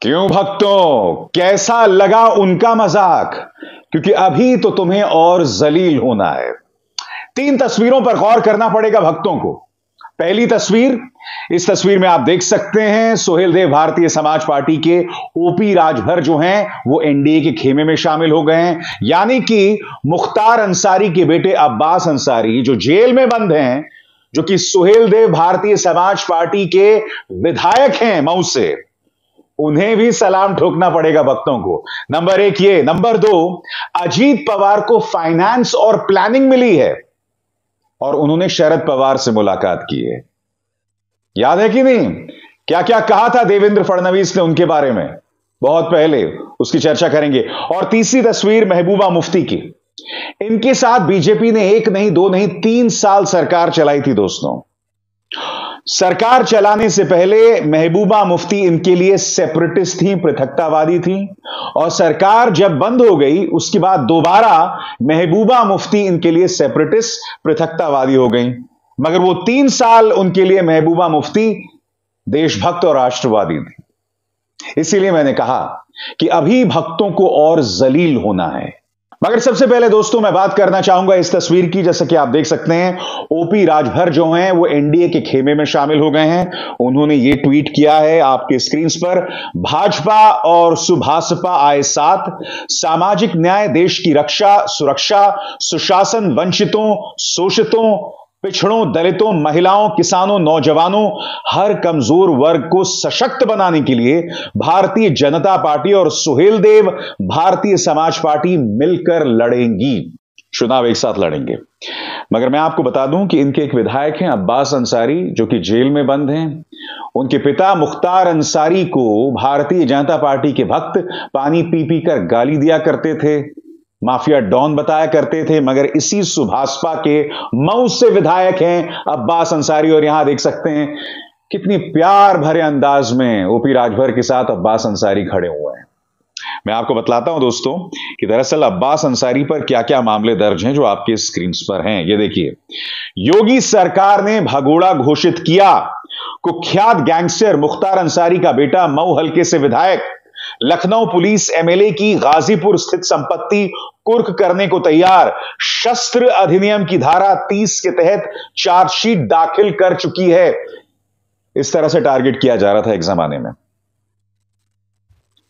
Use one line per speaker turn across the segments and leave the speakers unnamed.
क्यों भक्तों, कैसा लगा उनका मजाक? क्योंकि अभी तो तुम्हें और जलील होना है। 3 तस्वीरों पर गौर करना पड़ेगा भक्तों को। पहली तस्वीर, इस तस्वीर में आप देख सकते हैं सुहेलदेव भारतीय समाज पार्टी के ओपी राजभर जो हैं वो एनडीए के खेमे में शामिल हो गए हैं। यानी कि मुख्तार अंसारी के बेटे अब्बास अंसारी जो जेल में बंद हैं, जो कि सुहेलदेव भारतीय समाज पार्टी के विधायक हैं मऊ से, उन्हें भी सलाम ठोकना पड़ेगा भक्तों को। नंबर 1 ये। नंबर 2, अजीत पवार को फाइनेंस और प्लानिंग मिली है और उन्होंने शरद पवार से मुलाकात की है। याद है कि नहीं? क्या क्या कहा था देवेंद्र फडणवीस ने उनके बारे में बहुत पहले, उसकी चर्चा करेंगे। और तीसरी तस्वीर महबूबा मुफ्ती की। इनके साथ बीजेपी ने 1 नहीं 2 नहीं 3 साल सरकार चलाई थी दोस्तों। सरकार चलाने से पहले महबूबा मुफ्ती इनके लिए सेपरेटिस्ट थी, पृथकतावादी थी, और सरकार जब बंद हो गई उसके बाद दोबारा महबूबा मुफ्ती इनके लिए सेपरेटिस्ट, पृथकतावादी हो गई। मगर वो 3 साल उनके लिए महबूबा मुफ्ती देशभक्त और राष्ट्रवादी थी। इसीलिए मैंने कहा कि अभी भक्तों को और जलील होना है। मगर सबसे पहले दोस्तों मैं बात करना चाहूंगा इस तस्वीर की। जैसे कि आप देख सकते हैं ओपी राजभर जो हैं वो एनडीए के खेमे में शामिल हो गए हैं। उन्होंने ये ट्वीट किया है आपके स्क्रीन पर, भाजपा और सुभासपा आए साथ, सामाजिक न्याय, देश की रक्षा, सुरक्षा, सुशासन, वंचितों, शोषितों, पिछड़ों, दलितों, महिलाओं, किसानों, नौजवानों, हर कमजोर वर्ग को सशक्त बनाने के लिए भारतीय जनता पार्टी और सुहेलदेव भारतीय समाज पार्टी मिलकर लड़ेंगी। चुनाव एक साथ लड़ेंगे। मगर मैं आपको बता दूं कि इनके एक विधायक हैं अब्बास अंसारी जो कि जेल में बंद हैं। उनके पिता मुख्तार अंसारी को भारतीय जनता पार्टी के भक्त पानी पी पी कर गाली दिया करते थे, माफिया डॉन बताया करते थे। मगर इसी सुभासपा के मऊ से विधायक हैं अब्बास अंसारी, और यहां देख सकते हैं कितनी प्यार भरे अंदाज में ओपी राजभर के साथ अब्बास अंसारी खड़े हुए हैं। मैं आपको बतलाता हूं दोस्तों कि दरअसल अब्बास अंसारी पर क्या क्या मामले दर्ज हैं जो आपके स्क्रीन पर हैं। ये देखिए, योगी सरकार ने भगोड़ा घोषित किया। कुख्यात गैंगस्टर मुख्तार अंसारी का बेटा मऊ हल्के से विधायक, लखनऊ पुलिस एमएलए की गाजीपुर स्थित संपत्ति कुर्क करने को तैयार, शस्त्र अधिनियम की धारा 30 के तहत चार्जशीट दाखिल कर चुकी है। इस तरह से टारगेट किया जा रहा था एक जमाने में।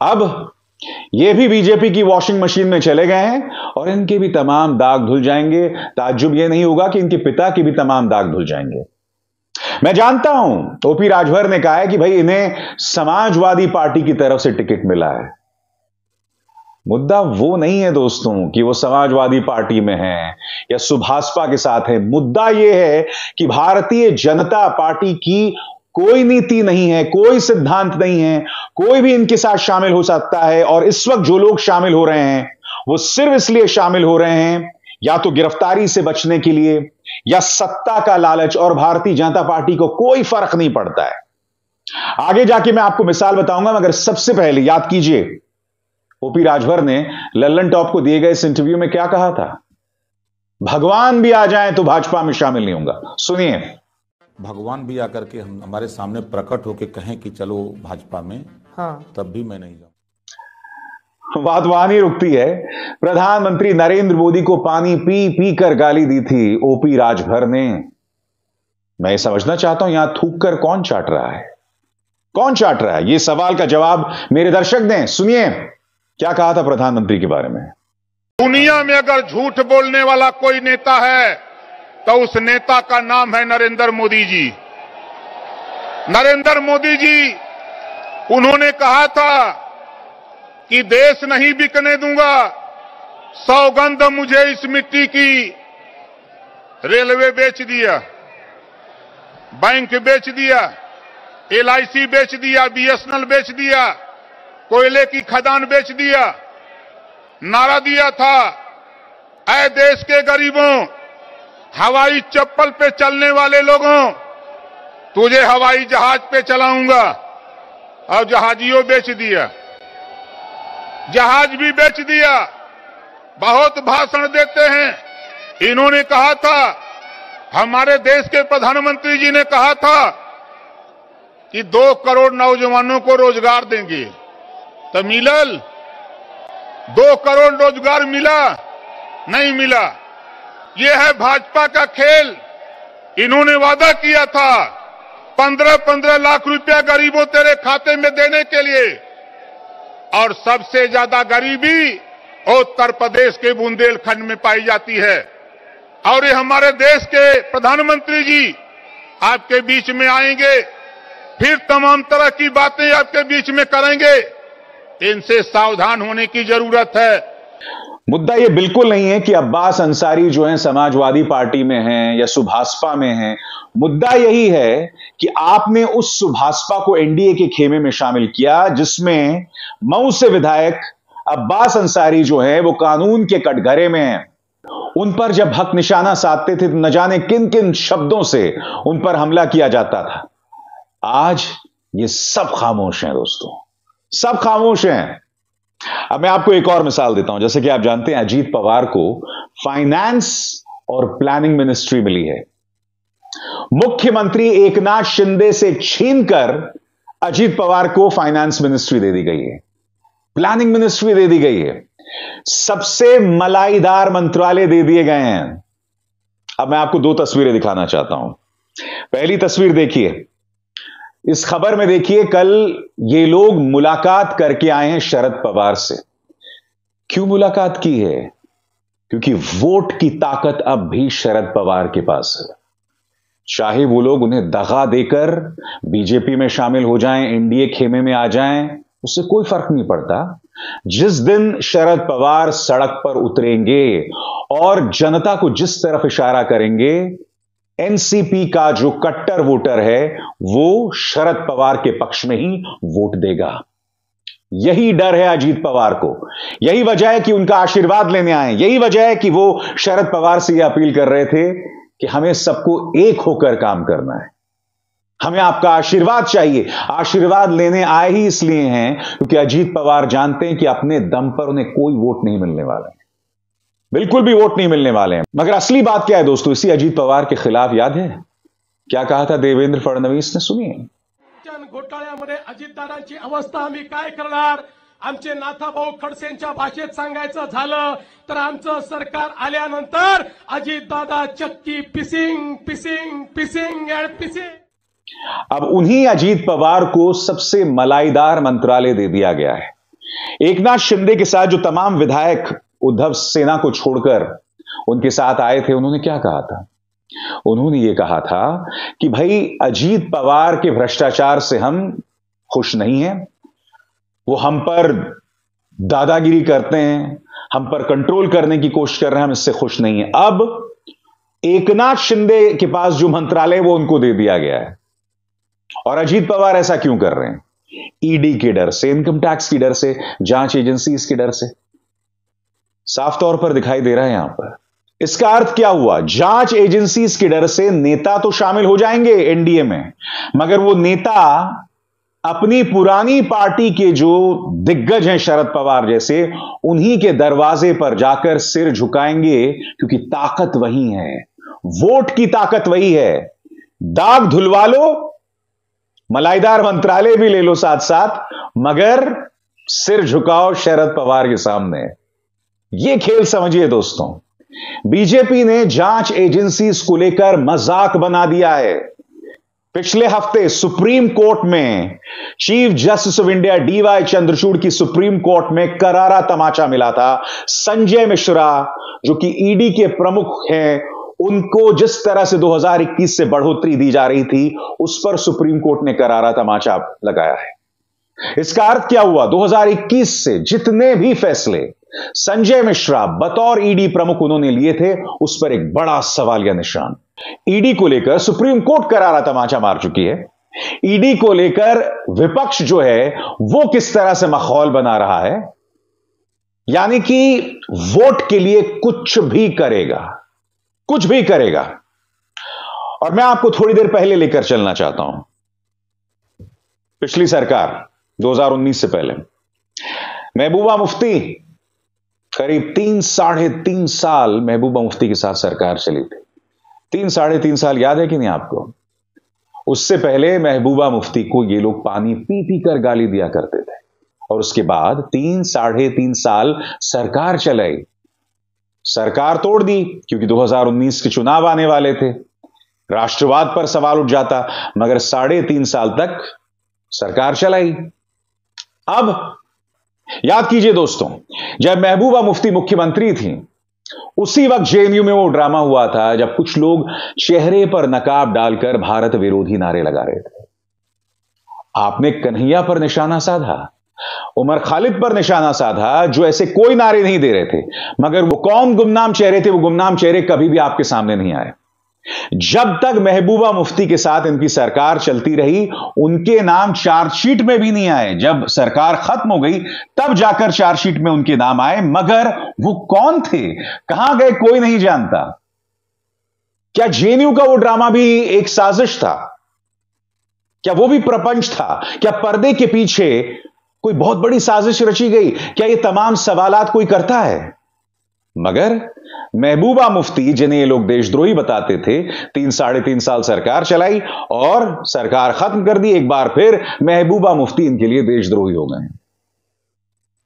अब ये भी बीजेपी की वॉशिंग मशीन में चले गए हैं और इनके भी तमाम दाग धुल जाएंगे। ताज्जुब यह नहीं होगा कि इनके पिता के भी तमाम दाग धुल जाएंगे। मैं जानता हूं ओपी राजभर ने कहा है कि भाई इन्हें समाजवादी पार्टी की तरफ से टिकट मिला है। मुद्दा वो नहीं है दोस्तों कि वो समाजवादी पार्टी में हैं या सुभासपा के साथ है। मुद्दा यह है कि भारतीय जनता पार्टी की कोई नीति नहीं है, कोई सिद्धांत नहीं है, कोई भी इनके साथ शामिल हो सकता है। और इस वक्त जो लोग शामिल हो रहे हैं वो सिर्फ इसलिए शामिल हो रहे हैं या तो गिरफ्तारी से बचने के लिए या सत्ता का लालच, और भारतीय जनता पार्टी को कोई फर्क नहीं पड़ता है। आगे जाके मैं आपको मिसाल बताऊंगा, मगर सबसे पहले याद कीजिए ओपी राजभर ने लल्लन टॉप को दिए गए इस इंटरव्यू में क्या कहा था। भगवान भी आ जाएं तो भाजपा में शामिल नहीं होऊंगा। सुनिए।
भगवान भी आकर के हमारे सामने प्रकट होकर कहें कि चलो भाजपा में, हाँ, तब भी मैं नहीं जाऊं।
बात वहां नहीं रुकती है। प्रधानमंत्री नरेंद्र मोदी को पानी पी पी कर गाली दी थी ओपी राजभर ने। मैं ये समझना चाहता हूं यहां थूक कर कौन चाट रहा है, कौन चाट रहा है? ये सवाल का जवाब मेरे दर्शक दें। सुनिए क्या कहा था प्रधानमंत्री के बारे में।
दुनिया में अगर झूठ बोलने वाला कोई नेता है तो उस नेता का नाम है नरेंद्र मोदी जी। नरेंद्र मोदी जी, उन्होंने कहा था कि देश नहीं बिकने दूंगा, सौगंध मुझे इस मिट्टी की। रेलवे बेच दिया, बैंक बेच दिया, एलआईसी बेच दिया, बीएसएनएल बेच दिया, कोयले की खदान बेच दिया। नारा दिया था, ऐ देश के गरीबों, हवाई चप्पल पे चलने वाले लोगों, तुझे हवाई जहाज पे चलाऊंगा। और जहाजियों बेच दिया, जहाज भी बेच दिया। बहुत भाषण देते हैं। इन्होंने कहा था, हमारे देश के प्रधानमंत्री जी ने कहा था कि 2 करोड़ नौजवानों को रोजगार देंगे। तो मिलल 2 करोड़ रोजगार मिला? नहीं मिला। यह है भाजपा का खेल। इन्होंने वादा किया था 15-15 लाख रुपया गरीबों तेरे खाते में देने के लिए, और सबसे ज्यादा गरीबी उत्तर प्रदेश के बुंदेलखंड में पाई जाती है। और ये हमारे देश के प्रधानमंत्री जी आपके बीच में आएंगे, फिर तमाम तरह की बातें आपके बीच में करेंगे। इनसे सावधान होने की जरूरत है।
मुद्दा यह बिल्कुल नहीं है कि अब्बास अंसारी जो हैं समाजवादी पार्टी में हैं या सुभाषपा में हैं। मुद्दा यही है कि आपने उस सुभाषपा को एनडीए के खेमे में शामिल किया जिसमें मऊ से विधायक अब्बास अंसारी जो है वो कानून के कटघरे में हैं। उन पर जब हक निशाना साधते थे तो न जाने किन किन शब्दों से उन पर हमला किया जाता था। आज ये सब खामोश हैं दोस्तों, सब खामोश हैं। अब मैं आपको एक और मिसाल देता हूं। जैसे कि आप जानते हैं अजीत पवार को फाइनेंस और प्लानिंग मिनिस्ट्री मिली है। मुख्यमंत्री एकनाथ शिंदे से छीनकर अजीत पवार को फाइनेंस मिनिस्ट्री दे दी गई है, प्लानिंग मिनिस्ट्री दे दी गई है, सबसे मलाईदार मंत्रालय दे दिए गए हैं। अब मैं आपको 2 तस्वीरें दिखाना चाहता हूं। पहली तस्वीर देखिए, इस खबर में देखिए कल ये लोग मुलाकात करके आए हैं शरद पवार से। क्यों मुलाकात की है? क्योंकि वोट की ताकत अब भी शरद पवार के पास है। चाहे वो लोग उन्हें दगा देकर बीजेपी में शामिल हो जाएं, एनडीए खेमे में आ जाएं, उससे कोई फर्क नहीं पड़ता। जिस दिन शरद पवार सड़क पर उतरेंगे और जनता को जिस तरफ इशारा करेंगे, एनसीपी का जो कट्टर वोटर है वो शरद पवार के पक्ष में ही वोट देगा। यही डर है अजीत पवार को, यही वजह है कि उनका आशीर्वाद लेने आए, यही वजह है कि वो शरद पवार से यह अपील कर रहे थे कि हमें सबको एक होकर काम करना है, हमें आपका आशीर्वाद चाहिए। आशीर्वाद लेने आए ही इसलिए हैं क्योंकि अजीत पवार जानते हैं कि अपने दम पर उन्हें कोई वोट नहीं मिलने वाला है, बिल्कुल भी वोट नहीं मिलने वाले हैं। मगर असली बात क्या है दोस्तों? इसी अजीत पवार के खिलाफ याद है क्या कहा था देवेंद्र फडणवीस ने? सुनिए।
घोटाळ्यामध्ये अजितदादांची अवस्था आम्ही काय करणार? आमचे नाथाभाऊ खडसेंच्या भाषेत सांगायचं झालं तर आमचं सरकार आल्यानंतर अजितदादा चक्की pissing pissing pissing and pissing.
अब उन्हीं अजीत पवार को सबसे मलाईदार मंत्रालय दे दिया गया है। एकनाथ शिंदे के साथ जो तमाम विधायक उद्धव सेना को छोड़कर उनके साथ आए थे, उन्होंने क्या कहा था? उन्होंने यह कहा था कि भाई अजीत पवार के भ्रष्टाचार से हम खुश नहीं हैं, वो हम पर दादागिरी करते हैं, हम पर कंट्रोल करने की कोशिश कर रहे हैं, हम इससे खुश नहीं हैं। अब एकनाथ शिंदे के पास जो मंत्रालय वो उनको दे दिया गया है। और अजीत पवार ऐसा क्यों कर रहे हैं? ईडी के डर से, इनकम टैक्स की डर से, जांच एजेंसीज के डर से। साफ तौर पर दिखाई दे रहा है यहां पर। इसका अर्थ क्या हुआ? जांच एजेंसीज के डर से नेता तो शामिल हो जाएंगे एनडीए में, मगर वो नेता अपनी पुरानी पार्टी के जो दिग्गज हैं शरद पवार जैसे, उन्हीं के दरवाजे पर जाकर सिर झुकाएंगे क्योंकि ताकत वही है, वोट की ताकत वही है। दाग धुलवा लो, मलाईदार मंत्रालय भी ले लो साथ साथ, मगर सिर झुकाओ शरद पवार के सामने। यह खेल समझिए दोस्तों। बीजेपी ने जांच एजेंसीज को लेकर मजाक बना दिया है। पिछले हफ्ते सुप्रीम कोर्ट में chief justice of India DY Chandrachud की सुप्रीम कोर्ट में करारा तमाचा मिला था। संजय मिश्रा जो कि ईडी के प्रमुख हैं, उनको जिस तरह से 2021 से बढ़ोतरी दी जा रही थी, उस पर सुप्रीम कोर्ट ने करारा तमाचा लगाया है। इसका अर्थ क्या हुआ? 2021 से जितने भी फैसले संजय मिश्रा बतौर ईडी प्रमुख उन्होंने लिए थे, उस पर एक बड़ा सवालिया निशान। ईडी को लेकर सुप्रीम कोर्ट करारा तमाचा मार चुकी है। ईडी को लेकर विपक्ष जो है वो किस तरह से माहौल बना रहा है, यानी कि वोट के लिए कुछ भी करेगा, कुछ भी करेगा। और मैं आपको थोड़ी देर पहले लेकर चलना चाहता हूं। पिछली सरकार 2019 से पहले महबूबा मुफ्ती करीब 3-3.5 साल महबूबा मुफ्ती के साथ सरकार चली थी। 3-3.5 साल याद है कि नहीं आपको? उससे पहले महबूबा मुफ्ती को ये लोग पानी पी पी कर गाली दिया करते थे। और उसके बाद 3-3.5 साल सरकार चलाई। सरकार तोड़ दी क्योंकि 2019 के चुनाव आने वाले थे, राष्ट्रवाद पर सवाल उठ जाता, मगर 3.5 साल तक सरकार चलाई। अब याद कीजिए दोस्तों, जब महबूबा मुफ्ती मुख्यमंत्री थी उसी वक्त जेएनयू में वो ड्रामा हुआ था जब कुछ लोग चेहरे पर नकाब डालकर भारत विरोधी नारे लगा रहे थे। आपने कन्हैया पर निशाना साधा, उमर खालिद पर निशाना साधा, जो ऐसे कोई नारे नहीं दे रहे थे, मगर वो कौन गुमनाम चेहरे थे? वो गुमनाम चेहरे कभी भी आपके सामने नहीं आए। जब तक महबूबा मुफ्ती के साथ इनकी सरकार चलती रही, उनके नाम चार्जशीट में भी नहीं आए। जब सरकार खत्म हो गई तब जाकर चार्जशीट में उनके नाम आए, मगर वो कौन थे, कहां गए, कोई नहीं जानता। क्या जेएनयू का वो ड्रामा भी एक साजिश था? क्या वो भी प्रपंच था? क्या पर्दे के पीछे कोई बहुत बड़ी साजिश रची गई? क्या ये तमाम सवालात कोई करता है? मगर महबूबा मुफ्ती, जिन्हें ये लोग देशद्रोही बताते थे, 3-3.5 साल सरकार चलाई और सरकार खत्म कर दी। एक बार फिर महबूबा मुफ्ती इनके लिए देशद्रोही हो गए।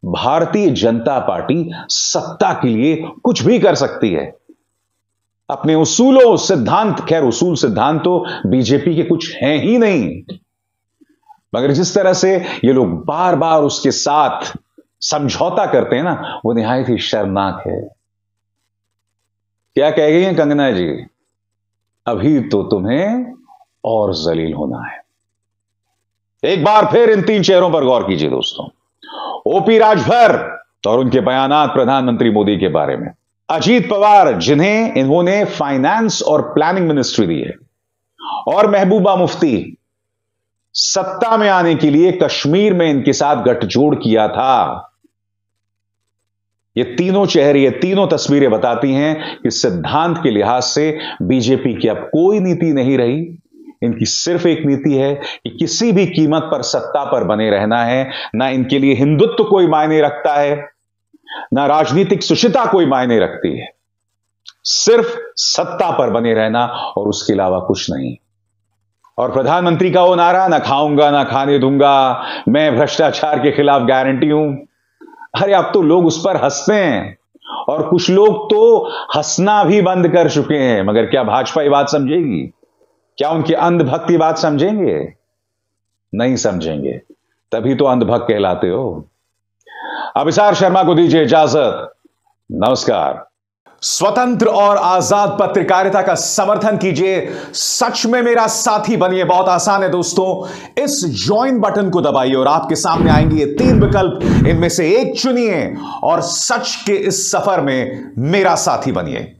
भारतीय जनता पार्टी सत्ता के लिए कुछ भी कर सकती है। अपने उसूलों, सिद्धांत, खैर उसूल सिद्धांत तो बीजेपी के कुछ हैं ही नहीं, मगर जिस तरह से ये लोग बार बार उसके साथ समझौता करते हैं ना, वो निहायत ही शर्मनाक है। क्या कह गई हैं कंगना जी? अभी तो तुम्हें और जलील होना है। एक बार फिर इन 3 चेहरों पर गौर कीजिए दोस्तों। ओपी राजभर और उनके बयानात प्रधानमंत्री मोदी के बारे में, अजीत पवार जिन्हें इन्होंने फाइनेंस और प्लानिंग मिनिस्ट्री दी है, और महबूबा मुफ्ती सत्ता में आने के लिए कश्मीर में इनके साथ गठजोड़ किया था। ये तीनों चेहरे, ये तीनों तस्वीरें बताती हैं कि सिद्धांत के लिहाज से बीजेपी की अब कोई नीति नहीं रही। इनकी सिर्फ एक नीति है कि किसी भी कीमत पर सत्ता पर बने रहना है। ना इनके लिए हिंदुत्व कोई मायने रखता है, ना राजनीतिक सुचिता कोई मायने रखती है। सिर्फ सत्ता पर बने रहना और उसके अलावा कुछ नहीं। और प्रधानमंत्री का वो नारा, ना खाऊंगा ना खाने दूंगा, मैं भ्रष्टाचार के खिलाफ गारंटी हूं। अरे अब तो लोग उस पर हंसते हैं, और कुछ लोग तो हंसना भी बंद कर चुके हैं। मगर क्या भाजपा ये बात समझेगी? क्या उनके अंधभक्त ये बात समझेंगे? नहीं समझेंगे, तभी तो अंधभक्त कहलाते हो। अभिसार शर्मा को दीजिए इजाजत। नमस्कार। स्वतंत्र और आजाद पत्रकारिता का समर्थन कीजिए, सच में मेरा साथी बनिए। बहुत आसान है दोस्तों, इस ज्वाइन बटन को दबाइए और आपके सामने आएंगे ये 3 विकल्प, इनमें से एक चुनिए और सच के इस सफर में मेरा साथी बनिए।